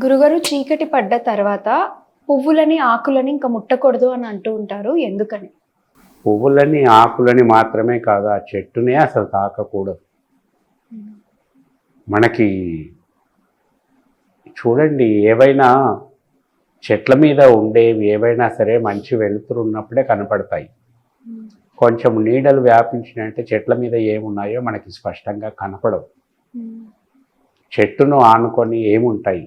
గురుగారు చీకటి పడ్డ తర్వాత పువ్వులని, ఆకులని ఇంకా ముట్టకూడదు అని అంటూ ఉంటారు. ఎందుకని? పువ్వులని, ఆకులని మాత్రమే కాదు, ఆ చెట్టునే అసలు తాకకూడదు. మనకి చూడండి, ఏవైనా చెట్ల మీద ఉండేవి ఏవైనా సరే మంచి వెలుతురు ఉన్నప్పుడే కనపడతాయి. కొంచెం నీడలు వ్యాపించినంటే చెట్ల మీద ఏమున్నాయో మనకి స్పష్టంగా కనపడవు. చెట్టును ఆనుకొని ఏముంటాయి?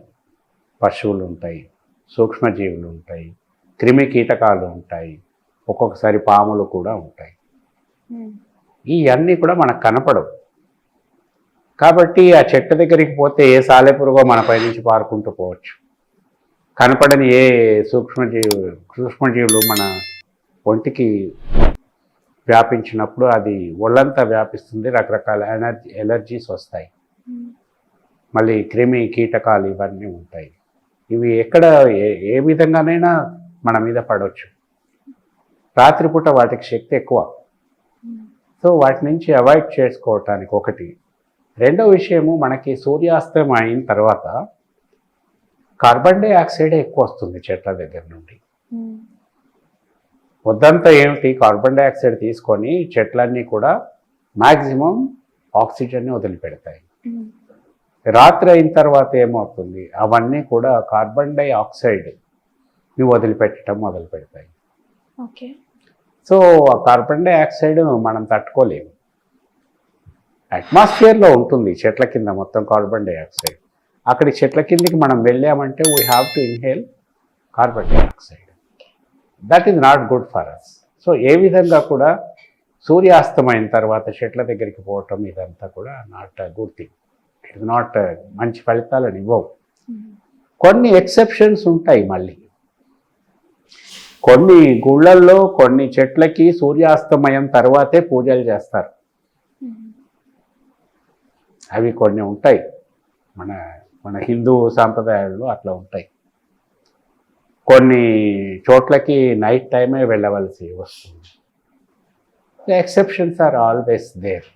పశువులు ఉంటాయి, సూక్ష్మజీవులు ఉంటాయి, క్రిమి కీటకాలు ఉంటాయి, ఒక్కొక్కసారి పాములు కూడా ఉంటాయి. ఇవన్నీ కూడా మనకు కనపడవు. కాబట్టి ఆ చెట్టు దగ్గరికి పోతే ఏ సాలెపురుగో మన పైనుంచి పారుకుంటూ పోవచ్చు. కనపడని ఏ సూక్ష్మజీవులు మన ఒంటికి వ్యాపించినప్పుడు అది ఒళ్ళంతా వ్యాపిస్తుంది, రకరకాల ఎలర్జీస్ వస్తాయి. మళ్ళీ క్రిమి కీటకాలు ఇవన్నీ ఉంటాయి. ఇవి ఎక్కడ ఏ విధంగానైనా మన మీద పడవచ్చు. రాత్రిపూట వాటికి శక్తి ఎక్కువ. సో వాటి నుంచి అవాయిడ్ చేసుకోవటానికి ఒకటి. రెండో విషయము, మనకి సూర్యాస్తం అయిన తర్వాత కార్బన్ డైఆక్సైడ్ ఎక్కువ వస్తుంది చెట్ల దగ్గర నుండి. వద్దంతా ఏమిటి, కార్బన్ డైఆక్సైడ్ తీసుకొని చెట్లన్నీ కూడా మ్యాక్సిమం ఆక్సిజన్ని వదిలిపెడతాయి. రాత్రి అయిన తర్వాత ఏమవుతుంది, అవన్నీ కూడా కార్బన్ డైఆక్సైడ్ని వదిలిపెట్టడం మొదలు పెడతాయి. ఓకే. సో ఆ కార్బన్ డైఆక్సైడ్ మనం తట్టుకోలేము. అట్మాస్ఫియర్లో ఉంటుంది చెట్ల కింద మొత్తం కార్బన్ డైఆక్సైడ్. అక్కడి చెట్ల కిందకి మనం వెళ్ళామంటే we have to inhale carbon dioxide. That is not good for us. So ఏ విధంగా కూడా సూర్యాస్తమైన తర్వాత చెట్ల దగ్గరికి పోవటం ఇదంతా కూడా not good thing. It is not మంచి ఫలితాలను ఇవ్వవు. కొన్ని ఎక్సెప్షన్స్ ఉంటాయి. మళ్ళీ కొన్ని గుళ్ళల్లో కొన్ని చెట్లకి సూర్యాస్తమయం తర్వాతే పూజలు చేస్తారు. అవి కొన్ని ఉంటాయి, మన మన హిందూ సాంప్రదాయాల్లో అట్లా ఉంటాయి. కొన్ని చోట్లకి నైట్ టైమే వెళ్ళవలసి వస్తుంది. Exceptions are always there.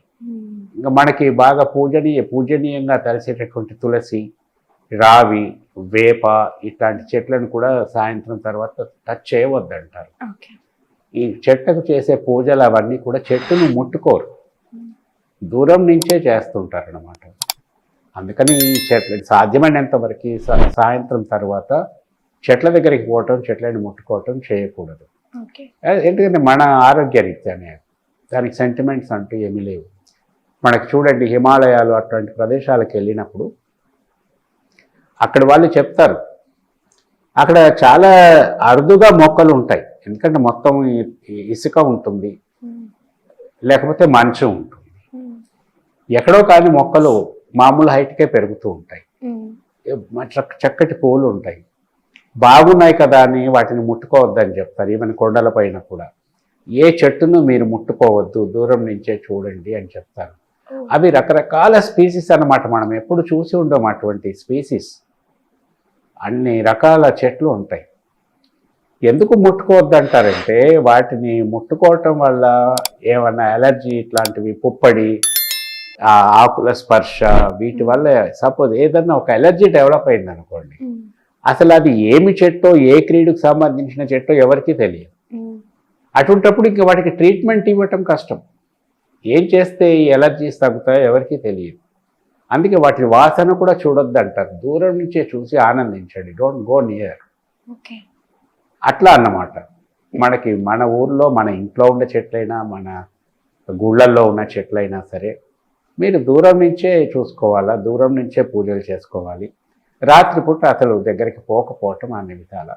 ఇంకా మనకి బాగా పూజనీయంగా తెలిసేటటువంటి తులసి, రావి, వేప ఇట్లాంటి చెట్లను కూడా సాయంత్రం తర్వాత టచ్ చేయవద్దంటారు. ఈ చెట్లకు చేసే పూజలు అవన్నీ కూడా చెట్టును ముట్టుకోరు, దూరం నుంచే చేస్తుంటారు అన్నమాట. అందుకని చెట్లు సాధ్యమైనంత వరకు సాయంత్రం తర్వాత చెట్ల దగ్గరికి పోవటం, చెట్లను ముట్టుకోవటం చేయకూడదు. ఎందుకంటే మన ఆరోగ్యరీత్యానే దానికి సెంటిమెంట్స్ అంటూ ఏమీ లేవు. మనకి చూడండి, హిమాలయాలు అట్లాంటి ప్రదేశాలకు వెళ్ళినప్పుడు అక్కడ వాళ్ళు చెప్తారు, అక్కడ చాలా అరుదుగా మొక్కలు ఉంటాయి. ఎందుకంటే మొత్తం ఇసుక ఉంటుంది, లేకపోతే మంచు ఉంటుంది. ఎక్కడో కానీ మొక్కలు మామూలు హైట్కే పెరుగుతూ ఉంటాయి. చక్కటి పువ్వులు ఉంటాయి. బాగున్నాయి కదా అని వాటిని ముట్టుకోవద్దని చెప్తారు. ఈవెన్ కొండల పైన కూడా ఏ చెట్టును మీరు ముట్టుకోవద్దు, దూరం నుంచే చూడండి అని చెప్తారు. అవి రకరకాల స్పీసీస్ అన్నమాట. మనం ఎప్పుడు చూసి ఉండడం అటువంటి స్పీసీస్. అన్ని రకాల చెట్లు ఉంటాయి. ఎందుకు ముట్టుకోవద్దు అంటారంటే, వాటిని ముట్టుకోవటం వల్ల ఏమన్నా ఎలర్జీ ఇట్లాంటివి, పుప్పడి, ఆకుల స్పర్శ, వీటి వల్ల సపోజ్ ఏదన్నా ఒక ఎలర్జీ డెవలప్ అయింది అనుకోండి, అసలు అది ఏమి చెట్టో, ఏ క్రీడకు సంబంధించిన చెట్టో ఎవరికీ తెలియదు. అటువంటప్పుడు ఇంకా వాటికి ట్రీట్మెంట్ ఇవ్వటం కష్టం. ఏం చేస్తే ఈ ఎలర్జీస్ తగ్గుతాయో ఎవరికీ తెలియదు. అందుకే వాటి వాసన కూడా చూడొద్దు అంటారు. దూరం నుంచే చూసి ఆనందించండి, డోంట్ గో నియర్. అట్లా అన్నమాట. మనకి మన ఊర్లో, మన ఇంట్లో ఉండే చెట్లైనా, మన గుళ్ళల్లో ఉన్న చెట్లైనా సరే మీరు దూరం నుంచే చూసుకోవాలా, దూరం నుంచే పూజలు చేసుకోవాలి. రాత్రిపూట అసలు దగ్గరికి పోకపోవటం అన్ని విధాలా